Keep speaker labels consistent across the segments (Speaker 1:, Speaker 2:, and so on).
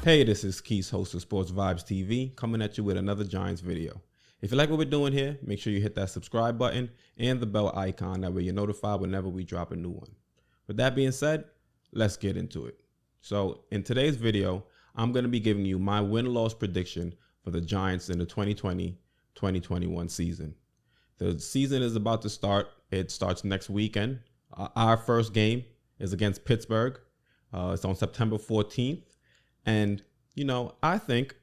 Speaker 1: Hey, this is Quis, host of Sportsvibestv, coming at you with another Giants video. If you like what we're doing here, make sure you hit that subscribe button and the bell icon. That way you're notified whenever we drop a new one. With that being said, let's get into it. So in today's video, I'm going to be giving you my win-loss prediction for the Giants in the 2020-2021 season. The season is about to start. It starts next weekend. Our first game is against Pittsburgh. It's on September 14th. And, I think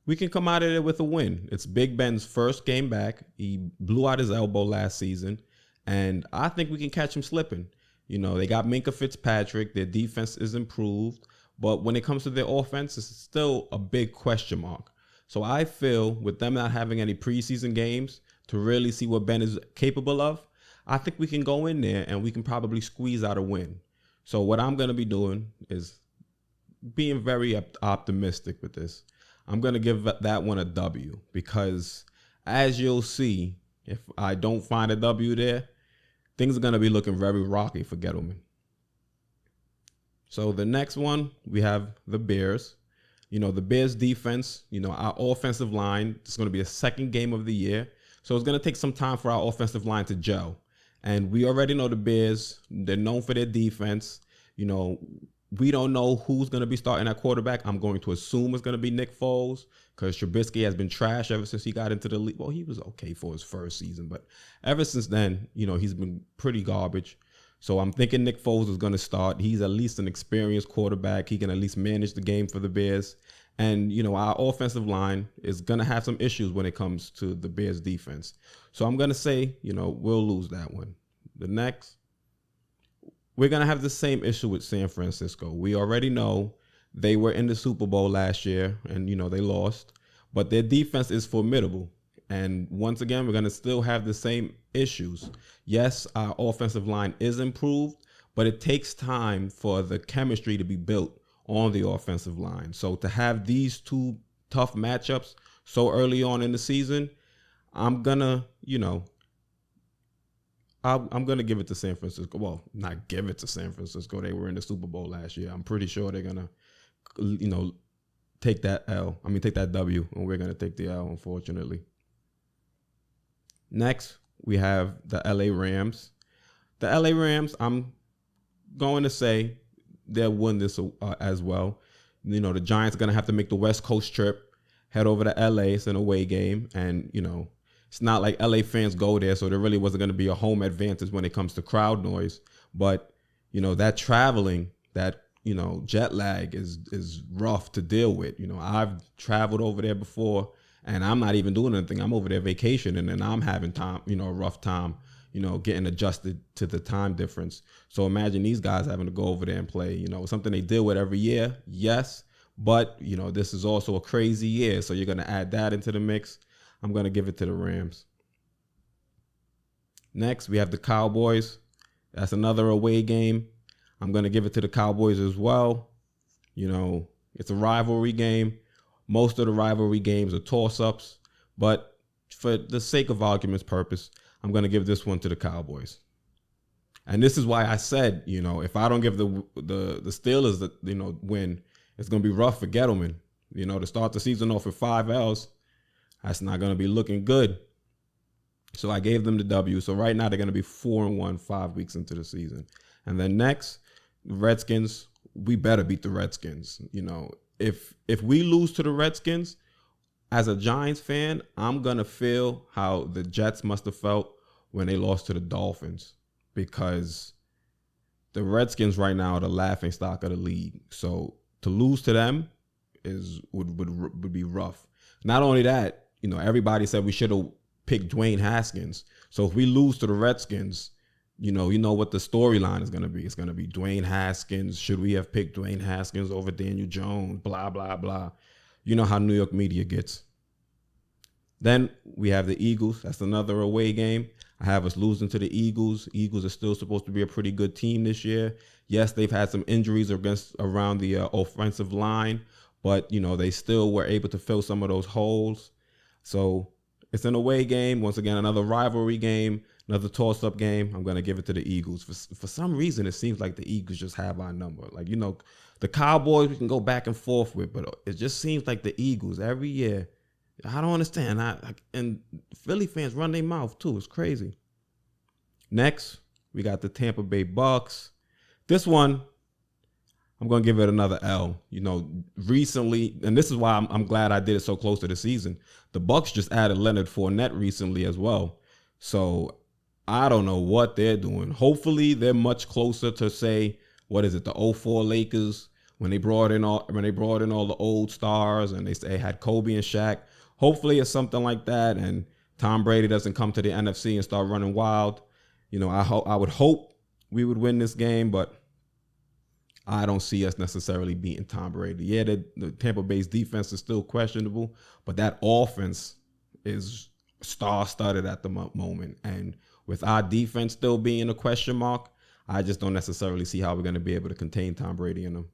Speaker 1: we can come out of it with a win. It's Big Ben's first game back. He blew out his elbow last season. And I think we can catch him slipping. They got Minkah Fitzpatrick. Their defense is improved. But when it comes to their offense, it's still a big question mark. So I feel with them not having any preseason games to really see what Ben is capable of, I think we can go in there and we can probably squeeze out a win. So what I'm going to be doing is being very optimistic with this. I'm going to give that one a W because as you'll see, if I don't find a W there, things are going to be looking very rocky for Gettleman. So the next one, we have the Bears. The Bears defense, our offensive line, it's going to be the second game of the year. So it's going to take some time for our offensive line to gel. And we already know the Bears, they're known for their defense. We don't know who's going to be starting at quarterback. I'm going to assume it's going to be Nick Foles because Trubisky has been trash ever since he got into the league. Well, he was okay for his first season, but ever since then, he's been pretty garbage. So I'm thinking Nick Foles is going to start. He's at least an experienced quarterback. He can at least manage the game for the Bears. And, our offensive line is going to have some issues when it comes to the Bears defense. So I'm going to say, we'll lose that one. The next, we're going to have the same issue with San Francisco. We already know they were in the Super Bowl last year and, they lost. But their defense is formidable. And once again, we're going to still have the same issues. Yes, our offensive line is improved, but it takes time for the chemistry to be built on the offensive line. So to have these two tough matchups so early on in the season, I'm going to, I'm going to give it to San Francisco. Well, not give it to San Francisco. They were in the Super Bowl last year. I'm pretty sure they're going to, take that L. Take that W, and we're going to take the L, unfortunately. Next, we have the LA Rams. The LA Rams, I'm going to say they'll win this as well. The Giants are going to have to make the West Coast trip, head over to LA. It's an away game, and, it's not like LA fans go there, so there really wasn't going to be a home advantage when it comes to crowd noise. But, that traveling, that, jet lag is rough to deal with. I've traveled over there before, and I'm not even doing anything. I'm over there vacationing, and I'm having time, a rough time, getting adjusted to the time difference. So imagine these guys having to go over there and play, something they deal with every year. Yes, but, this is also a crazy year, so you're going to add that into the mix. I'm going to give it to the Rams. Next, we have the Cowboys. That's another away game. I'm going to give it to the Cowboys as well. It's a rivalry game. Most of the rivalry games are toss-ups. But for the sake of argument's purpose, I'm going to give this one to the Cowboys. And this is why I said, if I don't give the Steelers the win, it's going to be rough for Gettleman. To start the season off with 5 L's. That's not going to be looking good. So I gave them the W. So right now they're going to be 4-1 5 weeks into the season. And then next, the Redskins, we better beat the Redskins. If we lose to the Redskins, as a Giants fan, I'm going to feel how the Jets must have felt when they lost to the Dolphins. Because the Redskins right now are the laughingstock of the league. So to lose to them would be rough. Not only that, everybody said we should have picked Dwayne Haskins. So if we lose to the Redskins, you know what the storyline is going to be. It's going to be Dwayne Haskins. Should we have picked Dwayne Haskins over Daniel Jones? Blah, blah, blah. You know how New York media gets. Then we have the Eagles. That's another away game. I have us losing to the Eagles. Eagles are still supposed to be a pretty good team this year. Yes, they've had some injuries around the offensive line, but, they still were able to fill some of those holes. So it's an away game. Once again, another rivalry game, another toss-up game. I'm going to give it to the Eagles. For some reason, it seems like the Eagles just have our number. The Cowboys we can go back and forth with, but it just seems like the Eagles every year. I don't understand. And Philly fans run their mouth too. It's crazy. Next, we got the Tampa Bay Bucks. This one, I'm going to give it another L. You know, recently, and this is why I'm glad I did it so close to the season. The Bucks just added Leonard Fournette recently as well. So I don't know what they're doing. Hopefully, they're much closer to, say, what is it, the 04 Lakers, when they brought in all the old stars and they had Kobe and Shaq. Hopefully, it's something like that, and Tom Brady doesn't come to the NFC and start running wild. You know, I would hope we would win this game, but I don't see us necessarily beating Tom Brady. Yeah, the Tampa Bay's defense is still questionable, but that offense is star-studded at the moment. And with our defense still being a question mark, I just don't necessarily see how we're going to be able to contain Tom Brady in them.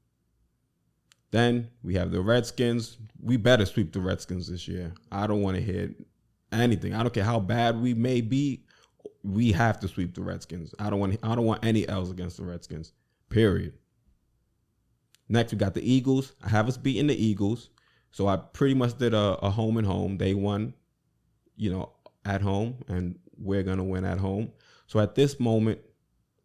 Speaker 1: Then we have the Redskins. We better sweep the Redskins this year. I don't want to hear anything. I don't care how bad we may be. We have to sweep the Redskins. I don't want any L's against the Redskins. Period. Next, we got the Eagles. I have us beating the Eagles. So I pretty much did a home and home. They won, you know, at home, and we're going to win at home. So at this moment,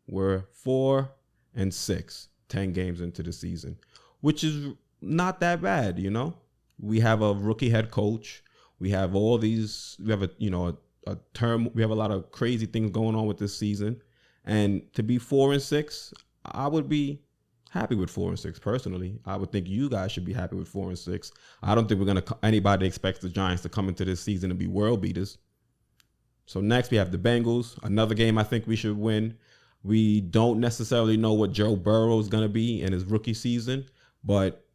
Speaker 1: we're 4-6, 10 games into the season, which is not that bad, you know. We have a rookie head coach. We have all these, we have we have a lot of crazy things going on with this season. And to be 4-6, I would be happy with 4-6 personally. I would think you guys should be happy with 4-6. I don't think anybody expects the Giants to come into this season and be world beaters. So next we have the Bengals, another game I think we should win. We don't necessarily know what Joe Burrow is going to be in his rookie season, but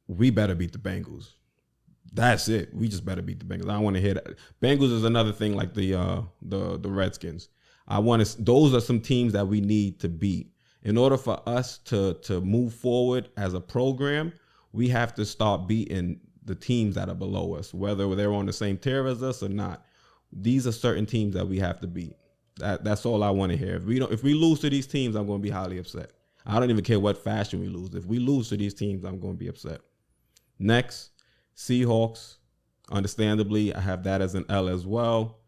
Speaker 1: we better beat the Bengals. That's it. We just better beat the Bengals. I don't want to hear that. Bengals is another thing like the Redskins. Those are some teams that we need to beat. In order for us to move forward as a program, we have to start beating the teams that are below us, whether they're on the same tier as us or not. These are certain teams that we have to beat. That's all I want to hear. If we lose to these teams, I'm going to be highly upset. I don't even care what fashion we lose. If we lose to these teams, I'm going to be upset. Next, Seahawks. Understandably, I have that as an L as well.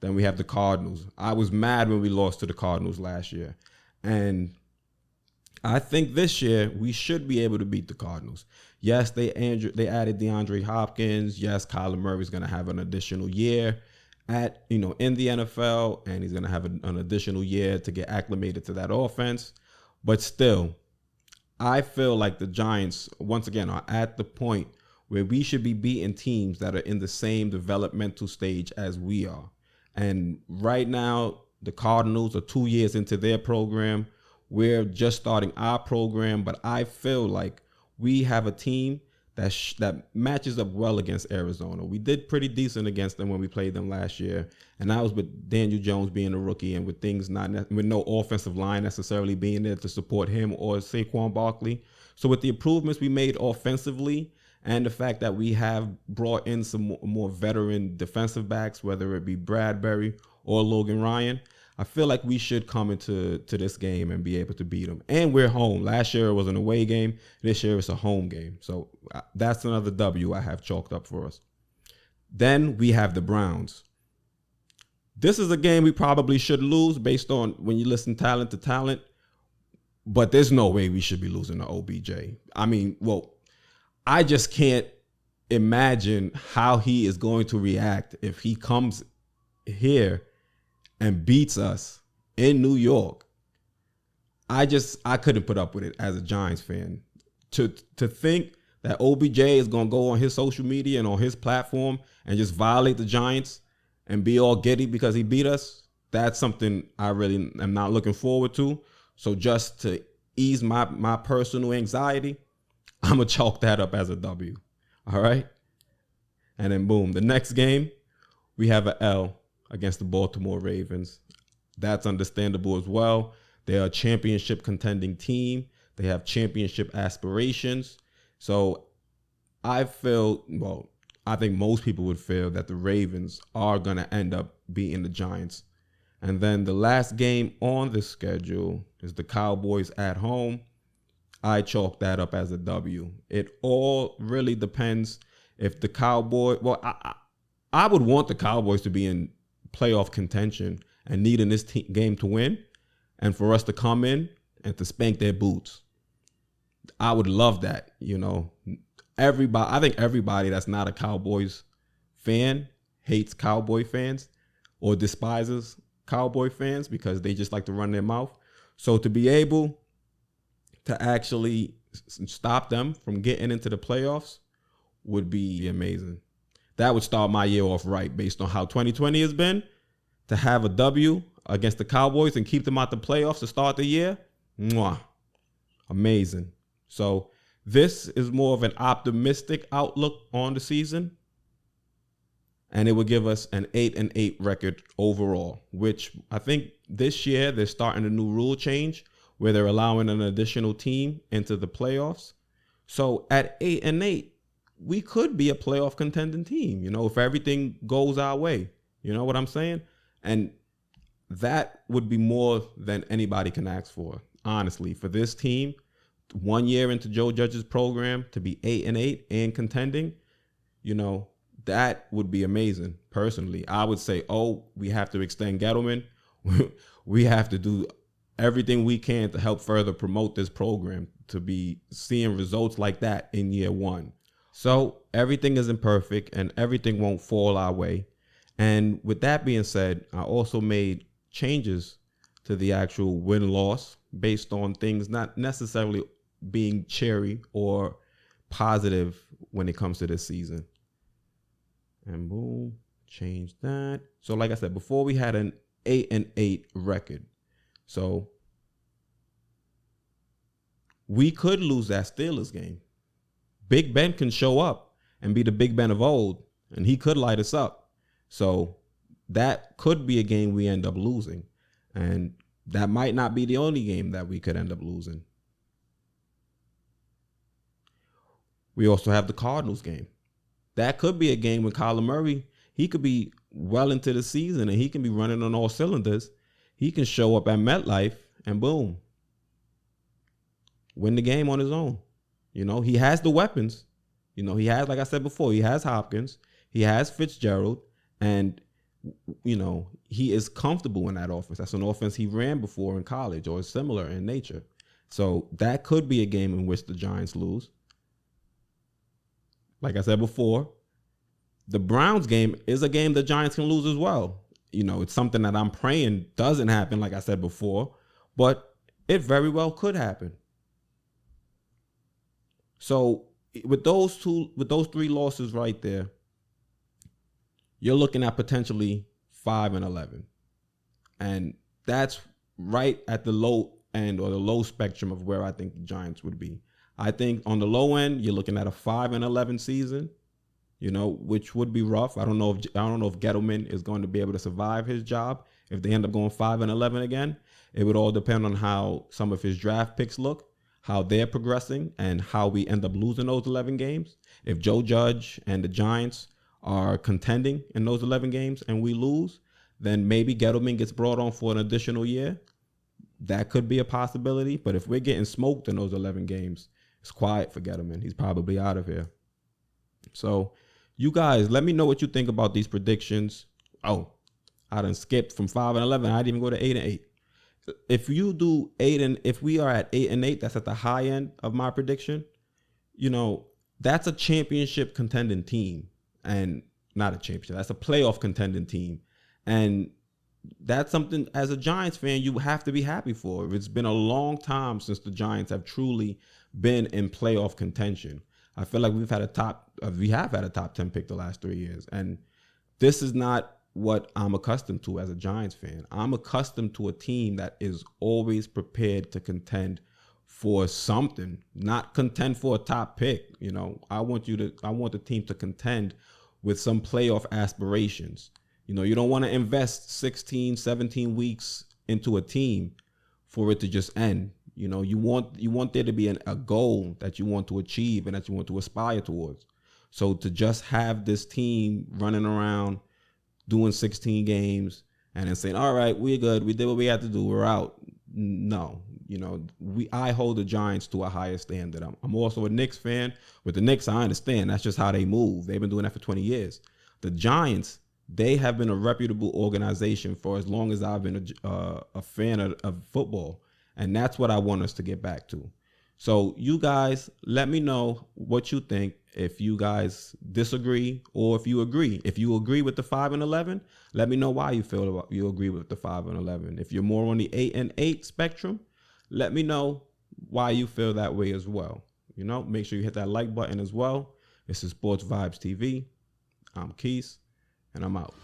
Speaker 1: Then we have the Cardinals. I was mad when we lost to the Cardinals last year. And I think this year we should be able to beat the Cardinals. Yes, they added DeAndre Hopkins. Yes, Kyler Murray's going to have an additional year in the NFL, and he's going to have an additional year to get acclimated to that offense. But still, I feel like the Giants, once again, are at the point where we should be beating teams that are in the same developmental stage as we are. And right now, the Cardinals are 2 years into their program. We're just starting our program, but I feel like we have a team that matches up well against Arizona. We did pretty decent against them when we played them last year, and that was with Daniel Jones being a rookie and with no offensive line necessarily being there to support him or Saquon Barkley. So with the improvements we made offensively and the fact that we have brought in some more veteran defensive backs, whether it be Bradbury or Logan Ryan, I feel like we should come into this game and be able to beat them. And we're home. Last year it was an away game. This year it's a home game. So that's another W I have chalked up for us. Then we have the Browns. This is a game we probably should lose based on when you listen talent to talent. But there's no way we should be losing to OBJ. I mean, I just can't imagine how he is going to react if he comes here and beats us in New York. I couldn't put up with it as a Giants fan. To think that OBJ is going to go on his social media and on his platform and just violate the Giants and be all giddy because he beat us, that's something I really am not looking forward to. So just to ease my personal anxiety, I'm going to chalk that up as a W. All right? And then boom, the next game, we have an L against the Baltimore Ravens. That's understandable as well. They're a championship contending team. They have championship aspirations. So I think most people would feel that the Ravens are going to end up beating the Giants. And then the last game on the schedule is the Cowboys at home. I chalk that up as a W. It all really depends if the Cowboys. Well, I would want the Cowboys to be in playoff contention and needing this game to win, and for us to come in and to spank their boots. I would love that. Everybody. I think everybody that's not a Cowboys fan hates Cowboy fans or despises Cowboy fans because they just like to run their mouth. So to be able to actually stop them from getting into the playoffs would be amazing. That would start my year off right based on how 2020 has been. To have a W against the Cowboys and keep them out the playoffs to start the year, amazing. So this is more of an optimistic outlook on the season. And it would give us an 8-8 record overall, which I think this year they're starting a new rule change where they're allowing an additional team into the playoffs. So at 8-8, we could be a playoff contending team, if everything goes our way. You know what I'm saying? And that would be more than anybody can ask for, honestly. For this team, 1 year into Joe Judge's program, to be 8-8 and contending, that would be amazing. Personally, I would say, we have to extend Gettleman. We have to do everything we can to help further promote this program to be seeing results like that in year one. So everything isn't perfect and everything won't fall our way. And with that being said, I also made changes to the actual win-loss based on things not necessarily being cheery or positive when it comes to this season. And boom, change that. So like I said, before we had an 8-8 record. So we could lose that Steelers game. Big Ben can show up and be the Big Ben of old, and he could light us up. So that could be a game we end up losing. And that might not be the only game that we could end up losing. We also have the Cardinals game. That could be a game with Kyler Murray. He could be well into the season and he can be running on all cylinders. He can show up at MetLife and boom, win the game on his own. He has the weapons. He has, like I said before, he has Hopkins, he has Fitzgerald, and, he is comfortable in that offense. That's an offense he ran before in college or is similar in nature. So that could be a game in which the Giants lose. Like I said before, the Browns game is a game the Giants can lose as well. It's something that I'm praying doesn't happen, like I said before, but it very well could happen. So with those three losses right there, you're looking at potentially 5-11. And that's right at the low end or the low spectrum of where I think the Giants would be. I think on the low end, you're looking at a 5-11 season, which would be rough. I don't know if Gettleman is going to be able to survive his job if they end up going 5-11 again. It would all depend on how some of his draft picks look, how they're progressing, and how we end up losing those 11 games. If Joe Judge and the Giants are contending in those 11 games and we lose, then maybe Gettleman gets brought on for an additional year. That could be a possibility. But if we're getting smoked in those 11 games, it's quiet for Gettleman. He's probably out of here. So you guys, let me know what you think about these predictions. I done skipped from 5-11. I didn't even go to 8-8. If you do if we are at 8-8, that's at the high end of my prediction. That's a championship contending team, and not a championship. That's a playoff contending team, and that's something as a Giants fan you have to be happy for. It's been a long time since the Giants have truly been in playoff contention. I feel like we have had a top 10 pick the last 3 years, and this is not what I'm accustomed to as a Giants fan. I'm accustomed to a team that is always prepared to contend for something, not contend for a top pick. I want the team to contend with some playoff aspirations. You don't want to invest 16, 17 weeks into a team for it to just end. You want there to be a goal that you want to achieve and that you want to aspire towards. So to just have this team running around doing 16 games and then saying, all right, we're good, we did what we had to do, we're out, no. I hold the Giants to a higher standard. I'm also a Knicks fan. With the Knicks, I understand. That's just how they move. They've been doing that for 20 years. The Giants, they have been a reputable organization for as long as I've been a fan of football. And that's what I want us to get back to. So you guys, let me know what you think. If you guys disagree or if you agree. If you agree with the 5-11, let me know why you agree with the 5-11. If you're more on the 8-8 spectrum, let me know why you feel that way as well. Make sure you hit that like button as well. This is Sportsvibestv. I'm Quis, and I'm out.